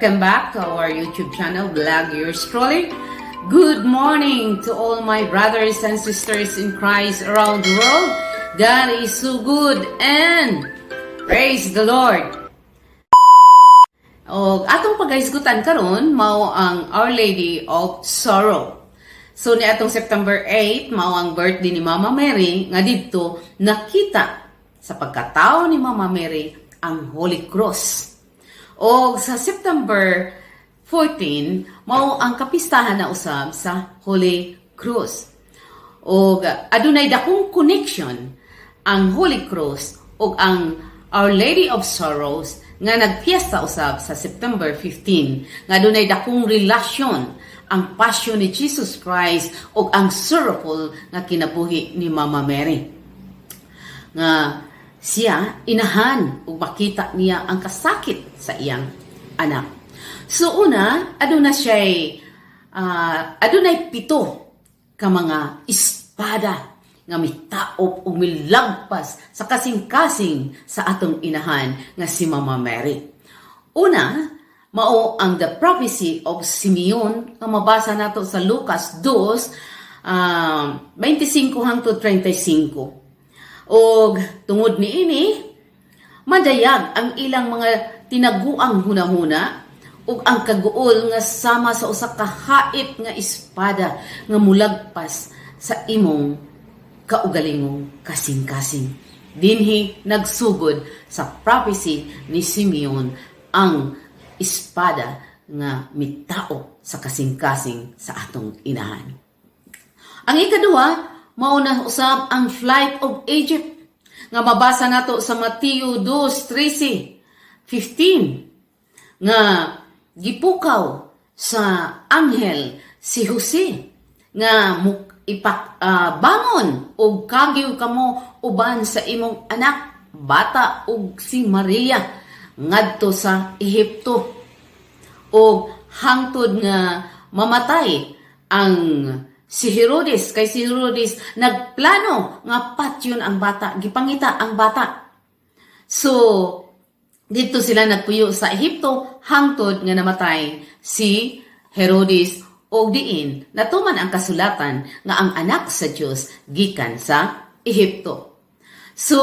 Welcome back to our YouTube channel, Vlog Your Scrolling. Good morning to all my brothers and sisters in Christ around the world. God is so good and praise the Lord. O atong paghaisgutan karon mao ang Our Lady of Sorrow. So ni atong September 8 mao ang birthday ni Mama Mary nga didto nakita sa pagkatao ni Mama Mary ang Holy Cross. O sa September 14, mao ang kapistahan na usab sa Holy Cross. O adunay dakong connection ang Holy Cross o ang Our Lady of Sorrows nga nagpiesta usab sa September 15. Nga adunay dakong relasyon ang passion ni Jesus Christ o ang sorrowful nga kinabuhi ni Mama Mary. Nga siya inahan ug makita niya ang kasakit sa iyang anak. So una, adunay 7 ka mga espada nga mitaop ug milagpas sa kasing-kasing sa atong inahan nga si Mama Mary. Una, mao ang the prophecy of Simeon nga mabasa nato sa Lucas 2, 25 hangtod 35. Og tungod niini, madayag ang ilang mga tinaguang hunahuna ug ang kaguol nga sama sa usa ka hait nga espada nga mulagpas sa imong kaugalingong kasing-kasing. Dinhi nagsugod sa prophecy ni Simeon ang espada nga mitao sa kasing-kasing sa atong inahan. Ang ikaduha, mauna usab ang flight of Egypt nga mabasa nato sa Mateo 2:13-15 nga gipukaw sa anghel si Jose nga bangon og kagyo kamo uban sa imong anak bata ug si Maria ngadto sa Ehipto og hangtod nga mamatay ang si Herodes, kay si Herodes nagplano nga patyon ang bata, gipangita ang bata. So, dito sila nagpuyo sa Ehipto, hangtod nga namatay si Herodes o diin, natuman ang kasulatan nga ang anak sa Diyos gikan sa Ehipto. So,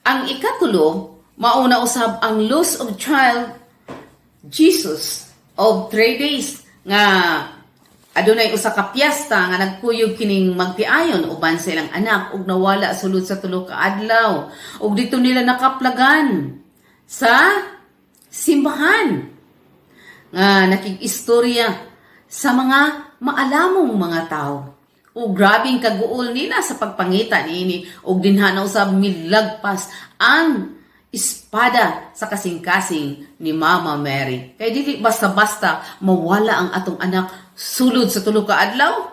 ang ikatulo, mauna usab ang loss of child Jesus of 3 days nga adunay usa ka piyesta nga nagkuyog kining magtiayon uban sa ilang anak ug nawala sulod sa 3 ka adlaw ug dito nila nakaplagan sa simbahan nga nakig-istorya sa mga maalamong mga tao ug grabing kaguol nila sa pagpangita niini ug dinha na usab milagpas ang espada sa kasing-kasing ni Mama Mary. Kay dili basta-basta mawala ang atong anak sulod sa 3 ka adlaw.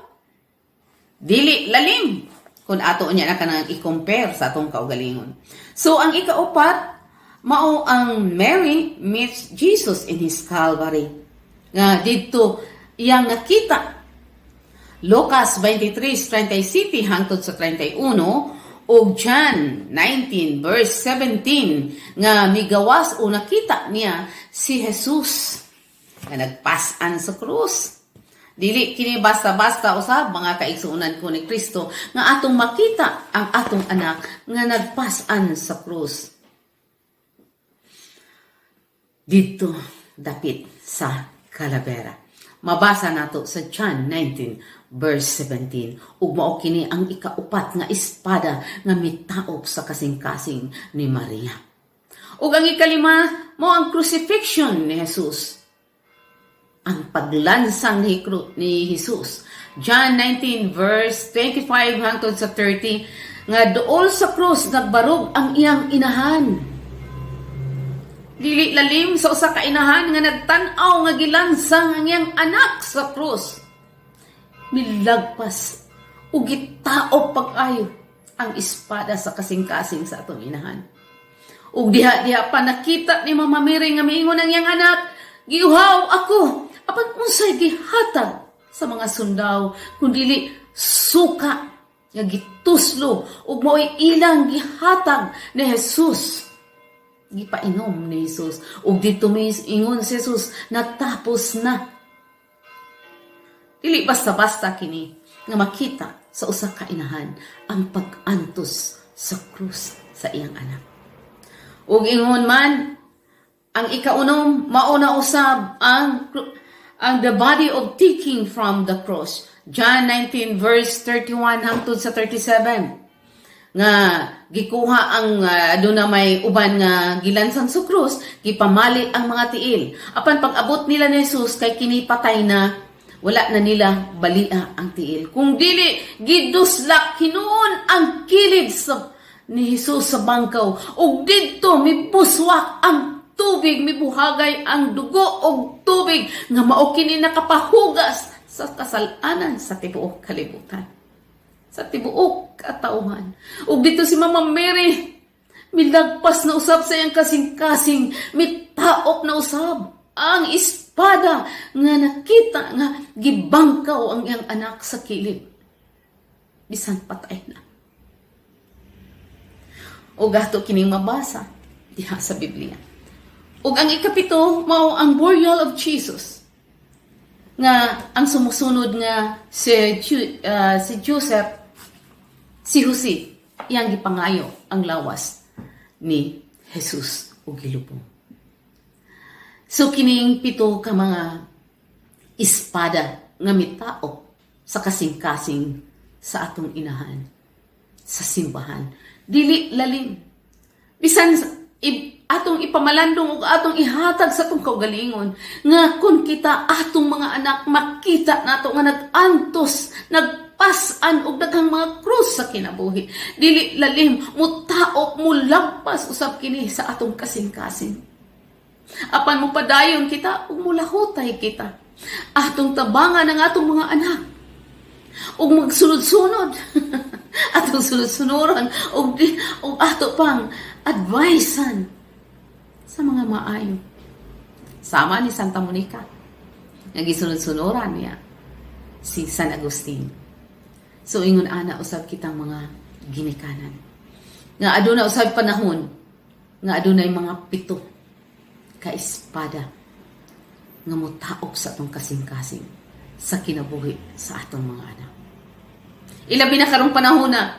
Dili lalim kung ato niya na kanang i-compare sa atong kaugalingon. So ang ikaupat, mao ang Mary meets Jesus in his Calvary. Nga dito iyang nakita Lucas 23:37 hangtod sa 31 o John 19 verse 17 nga migawas o nakita niya si Jesus nga nagpasan sa krus. Dili kini basta-basta usab mga kaigsuonan ko ni Kristo nga atong makita ang atong anak nga nagpasan sa krus. Dito dapit sa kalabera. Mabasa nato sa John 19 verse 17. Ug mao kini ang ikaupat nga espada nga mitaop sa kasing-kasing ni Maria. Ug ang ikalima mao ang crucifixion ni Jesus. Ang paglansang ni Jesus. John 19 verse 25 hangtod sa 30 nga duol sa krus nagbarog ang iyang inahan. Dili lalim sa usa ka inahan nga nagtan-aw nga gilansang ang iyang anak sa krus. Milagpas ug gitaop pag-ayo ang espada sa kasing-kasing sa atong inahan. Ug diha pa nakita ni Mama Mary nga miingon ang iyang anak, "Giuhaw ako, apan unsay gihatag sa mga sundao kundili suka nga gituslo ug mao'y ilang gihatag ni Jesus." gipainom ni Jesus. Ug dito may ingon si Jesus, natapos na. Dili basta-basta kini nga makita sa usa ka inahan ang pag-antos sa krus sa iyang anak. Ug ingon man ang ikaunom mauna usab ang the body of taking from the cross. John 19 verse 31 hangtod sa 37. Nga gikuha ang aduna may uban nga gilansan sa krus, gipamali ang mga tiil. Apan pag-abot nila ni Jesus kay kini patay na, wala na nila balia ang tiil. Kung dili giduslak hinuon ang kilid ni Jesus sa bangkaw, ug didto mibuswak ang tubig, mibuhagay ang dugo og tubig nga mao kini nakapahugas sa kasalanan sa tibuok kalibutan, sa tibuok katauhan. Ug dito si Mama Mary milagpas na usab sa iyang kasing-kasing, mitaop na usab ang espada nga nakita nga gibangkaw ang iyang anak sa kilid. Bisan patay na. O gato kining mabasa diha sa Biblia. Ug ang ikapito mao ang burial of Jesus. Nga ang sumusunod nga si Joseph, si Jose, iyang gipangayo ang lawas ni Jesus ug gilubong. So kining pito ka mga espada nga mitaop sa kasing-kasing sa atong inahan, sa simbahan. Dili lalim. Bisan atong ipamalandong ug atong ihatag sa atong kaugalingon nga kun kita atong mga anak makita nato nga nag-antos, nagpasan og daghang mga krus sa kinabuhi. Dili lalim, mutaop, mulampas usab kini sa atong kasing-kasing. Apan mo padayon kita ug mulahutay kita. Atong tabangan ang atong mga anak. Ug magsunod-sunod. Atong sunod-sunuran ug ato pang advisean sa mga maayo. Sama ni Santa Monica. Nga gisunod-sunuran niya si San Agustin. So ingon ana usab kitang mga ginikanan. Nga aduna usab panahon nga adunay mga pito ka espada nga mutaok sa atong kasing-kasing sa kinabuhi sa atong mga anak. Ilabi na karong panahon na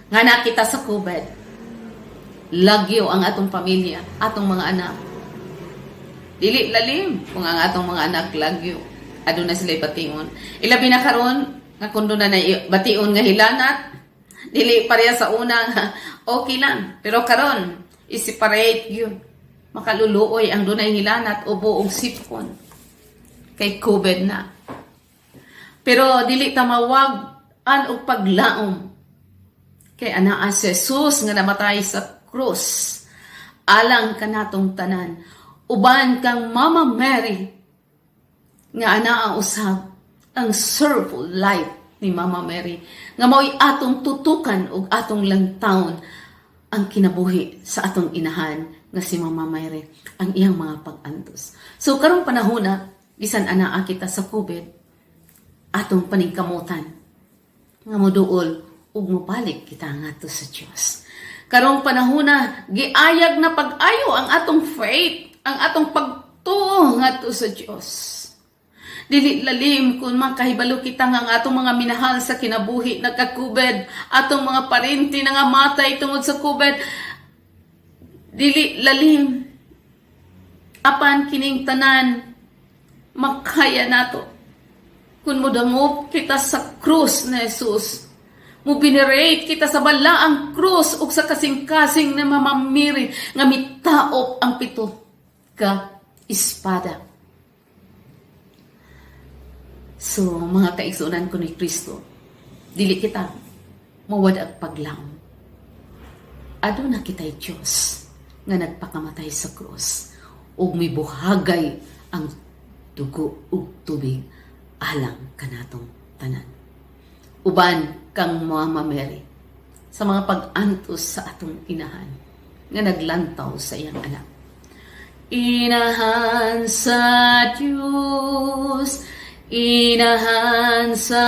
nga nakita sa COVID, lagyo ang atong pamilya, atong mga anak. Dili lalim kung ang atong mga anak lagyo, aduna sila bation. Ilabi na karon nga kun na bation nga hilanat, dili pareha sa una nga okay lang, pero karon i-separate yun. Makaluluoy ang dunay hilanat o buong sipon kay COVID na. Pero dili ta mawag-an og paglaom kay anaa si Jesus nga namatay sa krus alang kanatong tanan. Uban kang Mama Mary nga anaa usab ang sorrowful life ni Mama Mary nga mao'y atong tutukan og atong lantawon ang kinabuhi sa atong inahan nga si Mama Mary, ang iyang mga pag-antos. So karong panahon na bisan anaa kita sa COVID, atong paningkamutan nga moduol ug mobalik kita ngadto sa Dios. Karong panahon na giayag na pag-ayo ang atong faith, ang atong pagtuo ngadto sa Dios. Dili lalim kung makahibalo kita nga ang atong mga minahal sa kinabuhi nagka-COVID, atong mga parente nga matay tungod sa COVID. Dili lalim. Apan kining tanan makaya nato. Kung modangop kita sa krus na Jesus, mo venerate kita sa balaang krus ug sa kasing-kasing na Mama Mary nga mitaop ang pito ka espada. So, mga kaigsunan ko ni Kristo, dili kita mawad ang paglaom. Aduna kita'y Diyos nga nagpakamatay sa krus ug mibuhagay ang dugo ug tubig alang kanatong tanan. Uban kang Mama Mary sa mga pag-antos sa atong inahan nga naglantaw sa iyang anak. Inahan sa Diyos, inahan sa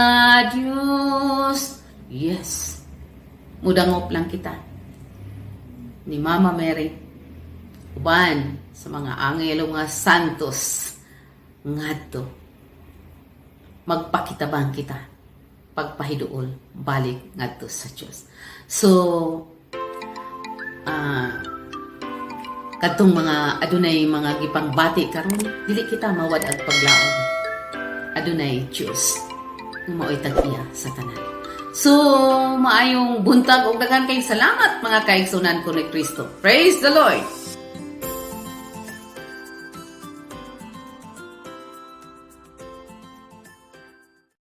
Diyos. Yes, mudangop lang kita ni Mama Mary uban sa mga angelo nga santos ngadto magpakitabang kita pagpahiduol balik ngadto sa Dios. So kadtong mga adunay mga gipangbati karon dili kita mawad ag paglaom. Adunay Dios mao'y tag-iya sa tanan. So maayong buntag ug daghan kay salamat mga kaigsunan ko ni Kristo. Praise the Lord.